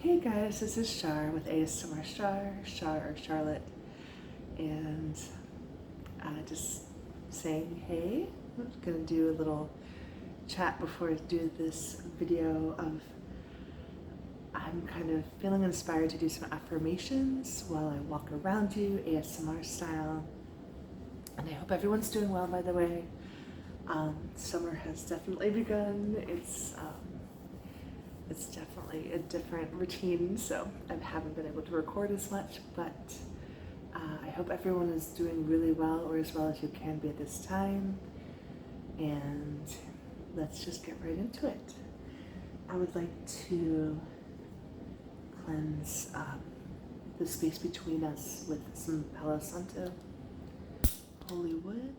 Hey guys, this is Shar with ASMR Shar or Charlotte, and just saying hey. I'm gonna do a little chat before I do this video of I'm kind of feeling inspired to do some affirmations while I walk around you, ASMR style. And I hope everyone's doing well, by the way. Summer has definitely begun. It's definitely a different routine, so I haven't been able to record as much, but I hope everyone is doing really well, or as well as you can be at this time. And let's just get right into it. I would like to cleanse the space between us with some Palo Santo holy wood.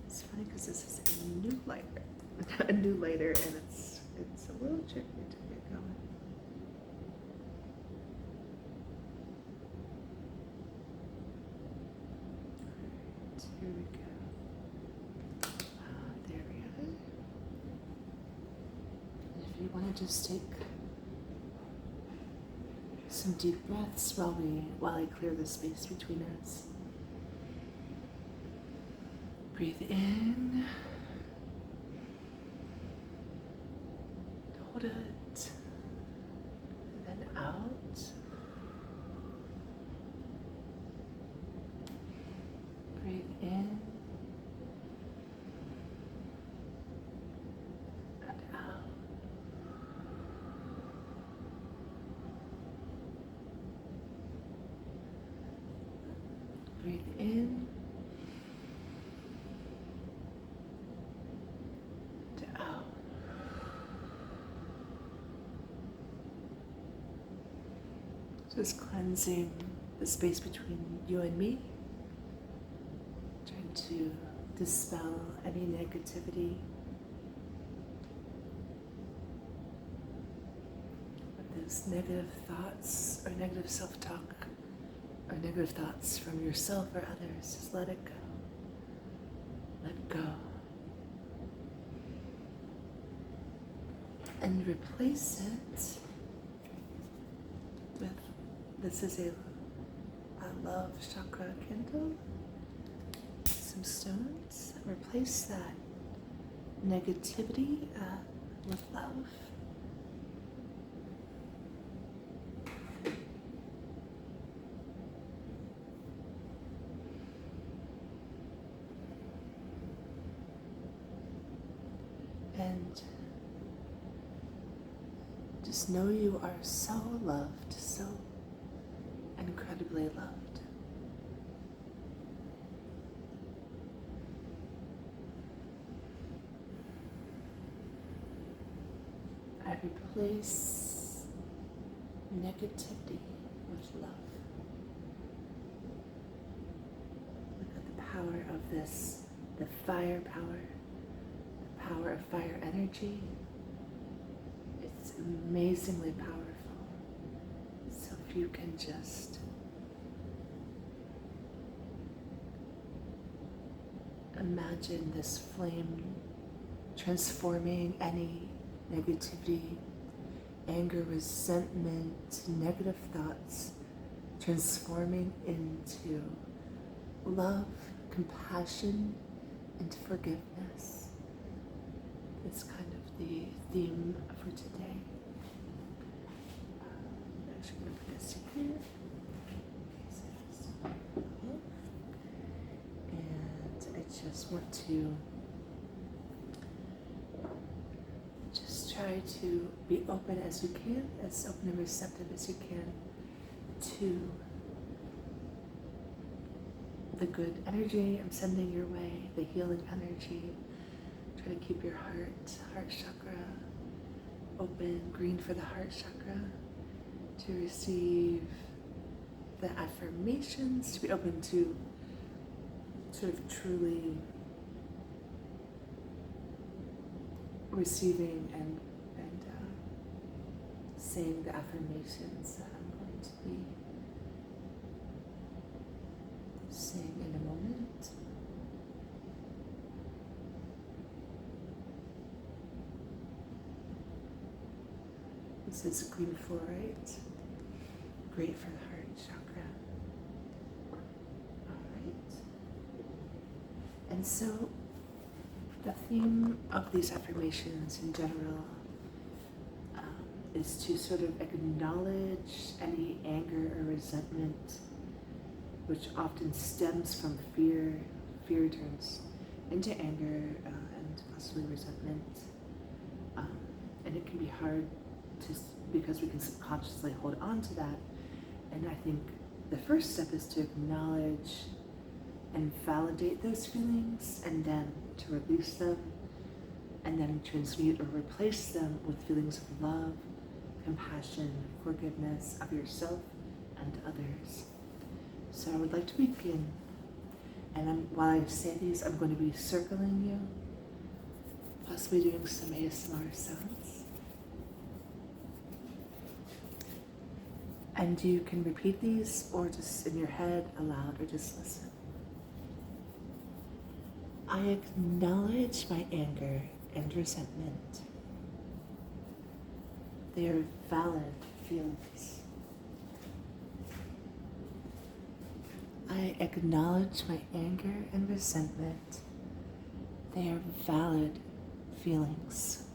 It's funny because this is a new lighter, and it's a little tricky to get going. Alright, here we go. There we are. And if you want to just take some deep breaths while I clear the space between us. Breathe in, hold it, and then out. Breathe in and out. Breathe in to out. Just cleansing the space between you and me, trying to dispel any negativity, with those negative thoughts or negative self-talk or negative thoughts from yourself or others. Just let it go. Let go. And replace it with, this is a love chakra candle, some stones. Replace that negativity with love. And just know you are so loved, so incredibly loved. I replace negativity with love. Look at the power of this, the fire power, the power of fire energy. It's amazingly powerful. So if you can just imagine this flame transforming any negativity, anger, resentment, negative thoughts, transforming into love, compassion, and forgiveness. It's kind of the theme for today. I'm actually going to put this here. And I just want to just try to be open as you can, as open and receptive as you can to the good energy I'm sending your way, the healing energy. Try to keep your heart chakra open, green for the heart chakra, to receive the affirmations, to be open to sort of truly receiving and saying the affirmations that I'm going to be saying in a moment. This is green fluorite, great for the heart chakra. All right. And so the theme of these affirmations in general is to sort of acknowledge any anger or resentment, which often stems from fear. Fear turns into anger and possibly resentment. And it can be hard because we can subconsciously hold on to that. And I think the first step is to acknowledge and validate those feelings, and then to release them, and then transmute or replace them with feelings of love, compassion, forgiveness of yourself and others. So I would like to begin, and while I say these, I'm going to be circling you, possibly doing some ASMR sounds. And you can repeat these, or just in your head aloud, or just listen. I acknowledge my anger and resentment. They are valid feelings. I acknowledge my anger and resentment. They are valid feelings.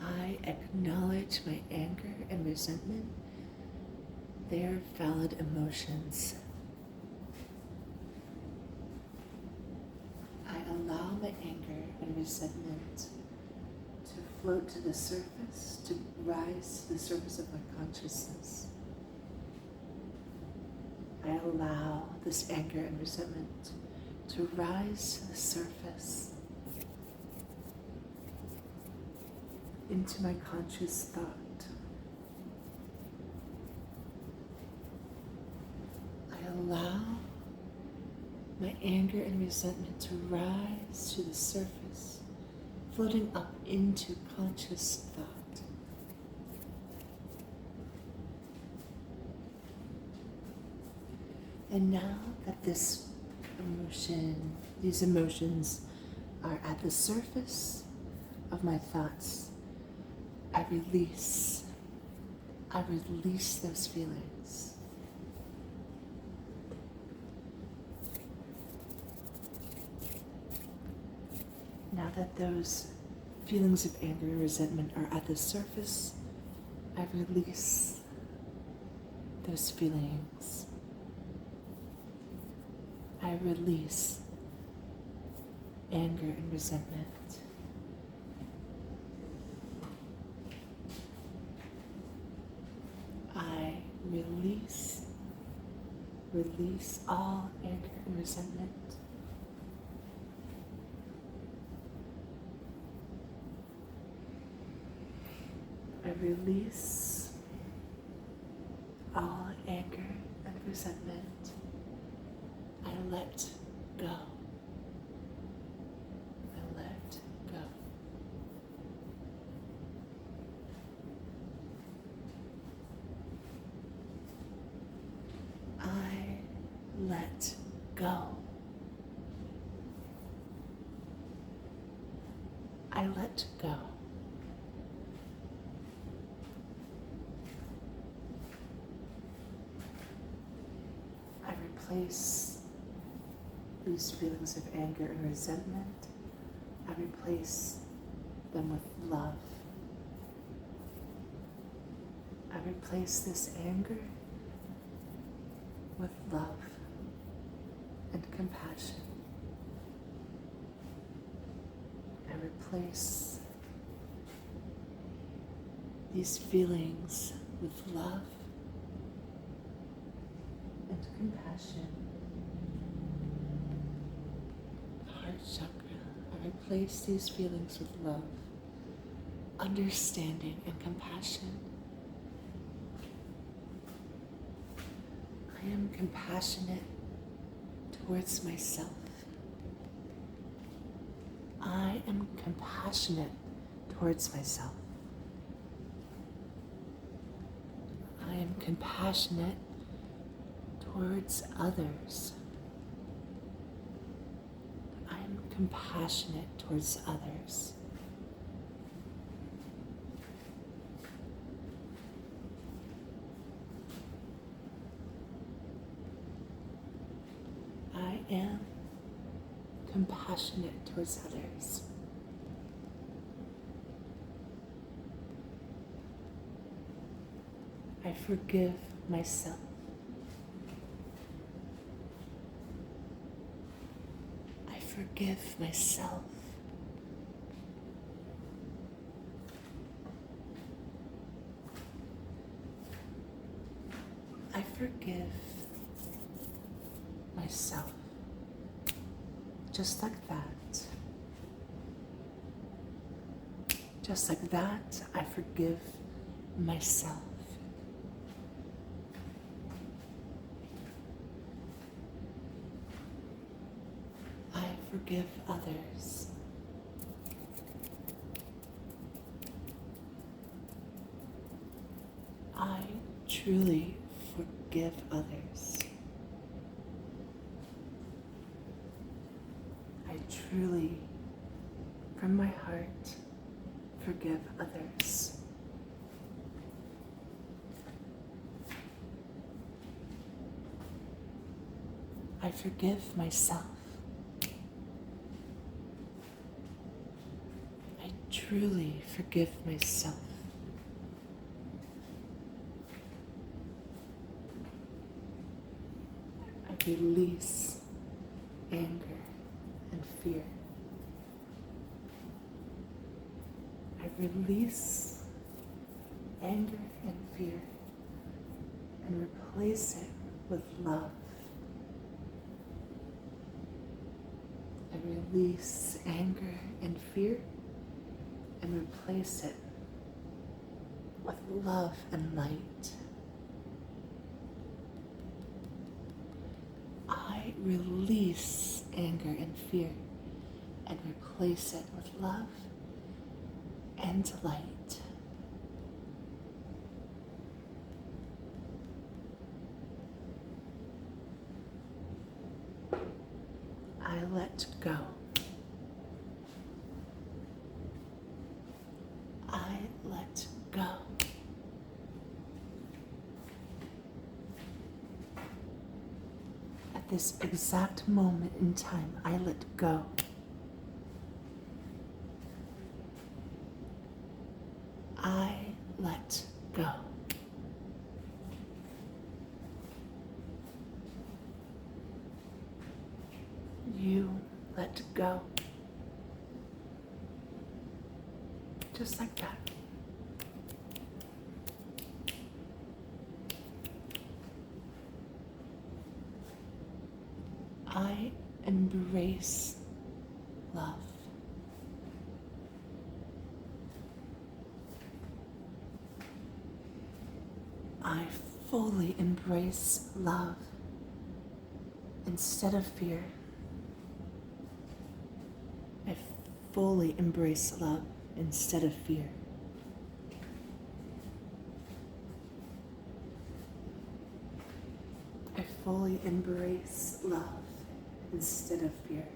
I acknowledge my anger and resentment. They are valid emotions. I allow my anger and resentment to float to the surface, to rise to the surface of my consciousness. I allow this anger and resentment to rise to the surface into my conscious thought. I allow my anger and resentment to rise to the surface, floating up into conscious thought. And now that these emotions are at the surface of my thoughts, I release those feelings. Now that those feelings of anger and resentment are at the surface, I release those feelings. I release anger and resentment. I release all anger and resentment. I release all anger and resentment. I let go. I let go. I let go. I let go. I replace these feelings of anger and resentment. I replace them with love. I replace this anger with love and compassion. I replace these feelings with love and compassion. Heart chakra. I replace these feelings with love, understanding, and compassion. I am compassionate towards myself. I am compassionate towards myself. I am compassionate towards others. I am compassionate towards others. compassionate towards others. I forgive myself. I forgive myself. I forgive myself. Just like that. Just like that, I forgive myself. I forgive others. I truly forgive others. I truly, from my heart, forgive others. I forgive myself. I truly forgive myself. I release anger and fear. I release anger and fear and replace it with love. I release anger and fear and replace it with love and light. I release anger and fear and replace it with love and light. I let go. I let go. At this exact moment in time, I let go. I let go. You let go. Just like that. I embrace love. I fully embrace love instead of fear. I fully embrace love instead of fear. I fully embrace love instead of fear.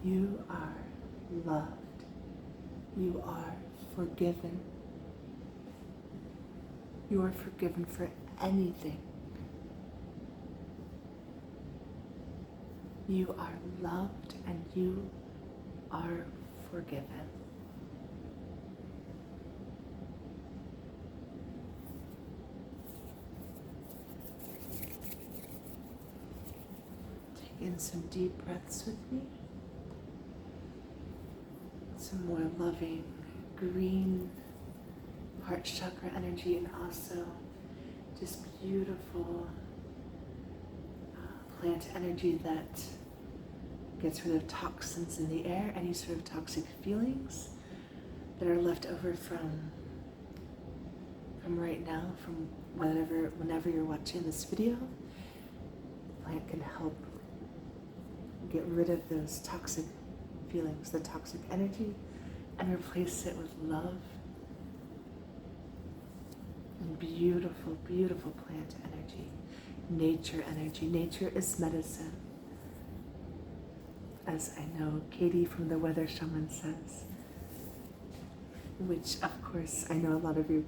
You are loved. You are forgiven. You are forgiven for anything. You are loved and you are forgiven. Take in some deep breaths with me. Some more loving green heart chakra energy and also just beautiful plant energy that gets rid of toxins in the air, any sort of toxic feelings that are left over from right now, from whenever you're watching this video. The plant can help get rid of those toxic feelings, the toxic energy, and replace it with love and beautiful, beautiful plant energy, nature energy. Nature is medicine, as I know Katie from the Weather Shaman says, which of course I know a lot of you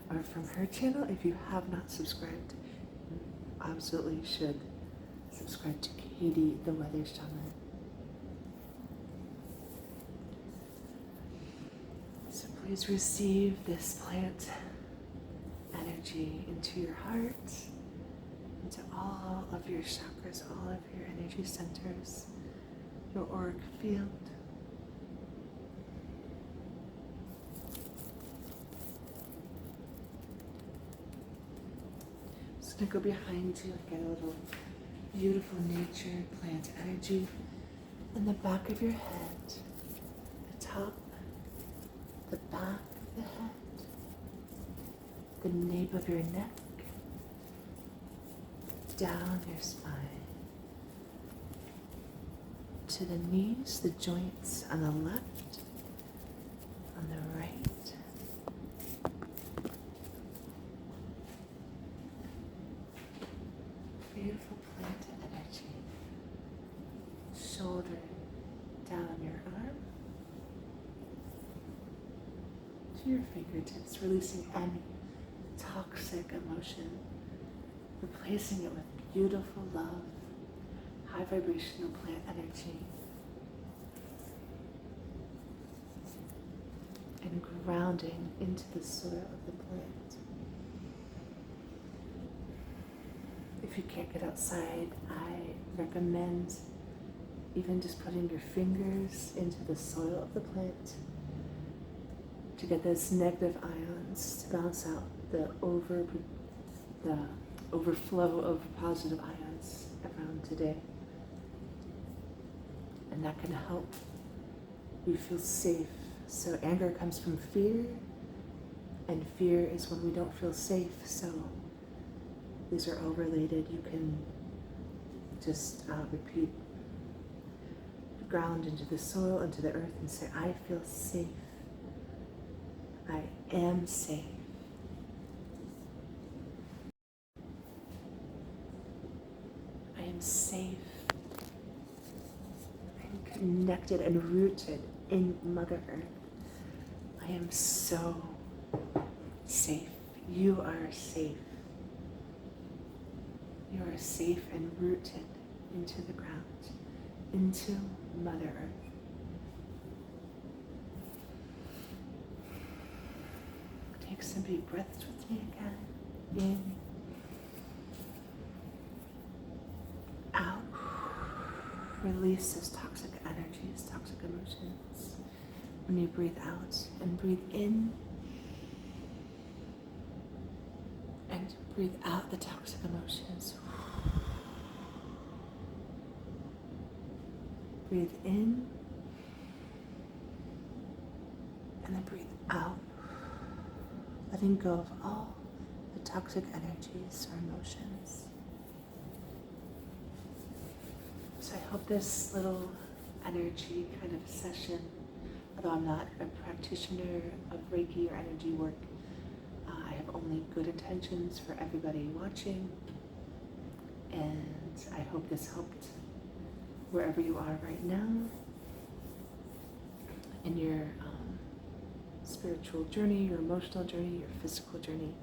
or from her channel. If you have not subscribed, you absolutely should subscribe to Katie the Weather Shaman. So please receive this plant energy into your heart, into all of your chakras, all of your energy centers, your auric field. I'm just going to go behind you and get a little beautiful nature plant energy in the back of your head, the top, the back of the head, the nape of your neck, down your spine, to the knees, the joints on the left, on the right. Beautiful plant energy. Shoulder down your arm to your fingertips, releasing any toxic emotion, replacing it with beautiful love, high vibrational plant energy, and grounding into the soil of the plant. If you can't get outside, I recommend even just putting your fingers into the soil of the plant to get those negative ions to balance out the overflow of positive ions around today. And that can help you feel safe. So anger comes from fear, and fear is when we don't feel safe. So these are all related. You can just repeat, ground into the soil, into the earth, and say, I feel safe. I am safe. I am safe. I am connected and rooted in Mother Earth. I am so safe. You are safe. You are safe and rooted into the ground, into Mother Earth. Take some deep breaths with me again. In, out. Release those toxic energies, toxic emotions. When you breathe out and breathe in, and breathe out the toxic emotions. Breathe in, and then breathe out, letting go of all the toxic energies or emotions. So I hope this little energy kind of session, although I'm not a practitioner of Reiki or energy work, I have only good intentions for everybody watching, and I hope this helped wherever you are right now in your spiritual journey, your emotional journey, your physical journey.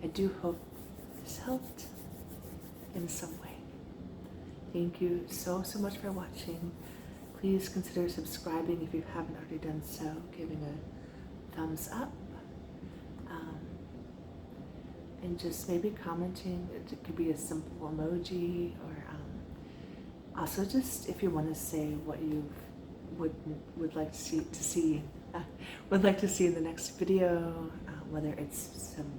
I do hope this helped in some way. Thank you so much for watching. Please consider subscribing if you haven't already done so, giving a thumbs up, and just maybe commenting. It could be a simple emoji, or also just if you want to say what you would like to see would like to see in the next video, whether it's some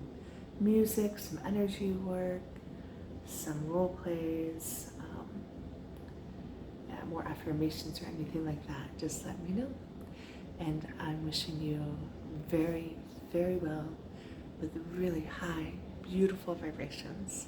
music, some energy work, some role plays, more affirmations or anything like that, just let me know. And I'm wishing you very, very well with really high, beautiful vibrations.